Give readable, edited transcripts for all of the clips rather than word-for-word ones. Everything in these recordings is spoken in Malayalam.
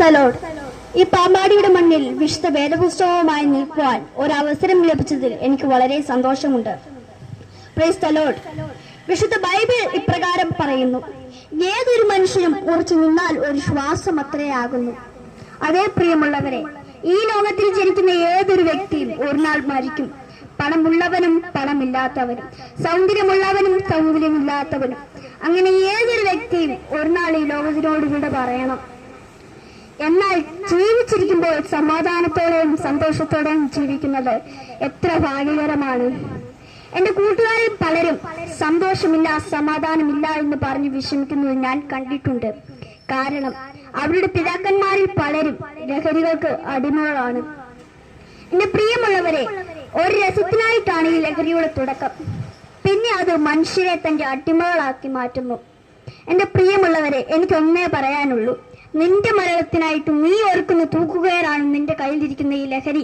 The Lord. ഈ പാമ്പാടിയുടെ മണ്ണിൽ വിശുദ്ധ വേദപുസ്തകവുമായി നിൽക്കുവാൻ ഒരവസരം ലഭിച്ചതിൽ എനിക്ക് വളരെ സന്തോഷമുണ്ട്. Praise the Lord. വിശുദ്ധ ബൈബിൾ ഇപ്രകാരം പറയുന്നു, ഏതൊരു മനുഷ്യനും ഉറച്ചു നിന്നാൽ ഒരു ശ്വാസം അത്രയാകുന്നു. അതേ പ്രിയമുള്ളവരെ, ഈ ലോകത്തിൽ ജനിക്കുന്ന ഏതൊരു വ്യക്തിയും ഒരു നാൾ മരിക്കും. പണമുള്ളവനും പണമില്ലാത്തവനും, സൗന്ദര്യമുള്ളവനും സൗന്ദര്യമില്ലാത്തവനും, അങ്ങനെ ഏതൊരു വ്യക്തിയും ഒരു നാൾ ഈ ലോകത്തിനോട് വിട പറയണം. എന്നാൽ ജീവിച്ചിരിക്കുമ്പോൾ സമാധാനത്തോടെയും സന്തോഷത്തോടെയും ജീവിക്കുന്നത് എത്ര ഭാഗ്യകരമാണ്. എന്റെ കൂട്ടുകാരിൽ പലരും സന്തോഷമില്ല, സമാധാനമില്ല എന്ന് പറഞ്ഞ് വിഷമിക്കുന്നത് ഞാൻ കണ്ടിട്ടുണ്ട്. കാരണം അവരുടെ പിതാക്കന്മാരിൽ പലരും ലഹരികൾക്ക് അടിമകളാണ്. എന്റെ പ്രിയമുള്ളവരെ, ഒരു രസത്തിനായിട്ടാണ് ഈ ലഹരിയുടെ തുടക്കം. പിന്നെ അത് മനുഷ്യരെ തന്റെ അടിമകളാക്കി മാറ്റുന്നു. എന്റെ പ്രിയമുള്ളവരെ, എനിക്കൊന്നേ പറയാനുള്ളൂ, നിന്റെ മരണത്തിനായിട്ട് നീ ഓർക്കുന്ന തൂക്കുകയറാണ് നിന്റെ കയ്യിലിരിക്കുന്ന ഈ ലഹരി.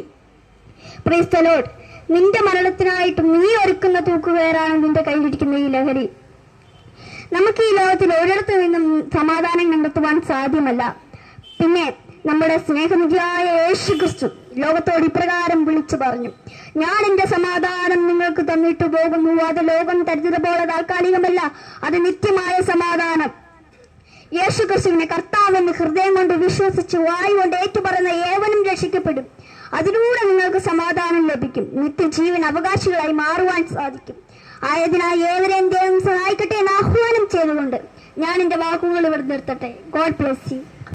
Praise the Lord. നിന്റെ മരണത്തിനായിട്ട് നീ ഒരുക്കുന്ന തൂക്കുകയറാണ് നിന്റെ കയ്യിലിരിക്കുന്ന ഈ ലഹരി. നമുക്ക് ഈ ലോകത്തിൽ ഒരിടത്തു നിന്നും സമാധാനം കണ്ടെത്തുവാൻ സാധ്യമല്ല. പിന്നെ നമ്മുടെ സ്നേഹനിധിയായ യേശു ക്രിസ്തു ലോകത്തോട് ഇപ്രകാരം വിളിച്ചു പറഞ്ഞു, ഞാൻ എന്റെ സമാധാനം നിങ്ങൾക്ക് തന്നിട്ട് പോകുന്നു. അത് ലോകം തരുന്നത് പോലെ താൽക്കാലികമല്ല, അത് നിത്യമായ സമാധാനം. യേശു ക്രിസ്തുവിനെ കർത്താവെന്ന് ഹൃദയം കൊണ്ട് വിശ്വസിച്ച് വായു കൊണ്ട് ഏറ്റുപറയുന്ന ഏവനും രക്ഷിക്കപ്പെടും. അതിലൂടെ നിങ്ങൾക്ക് സമാധാനം ലഭിക്കും, നിത്യജീവൻ അവകാശികളായി മാറുവാൻ സാധിക്കും. ആയതിനാൽ ഏവരെയും ദൈവം സഹായിക്കട്ടെ എന്ന് ആഹ്വാനം ചെയ്തുകൊണ്ട് ഞാൻ എന്റെ വാക്കുകൾ ഇവിടെ നിർത്തട്ടെ. God bless you.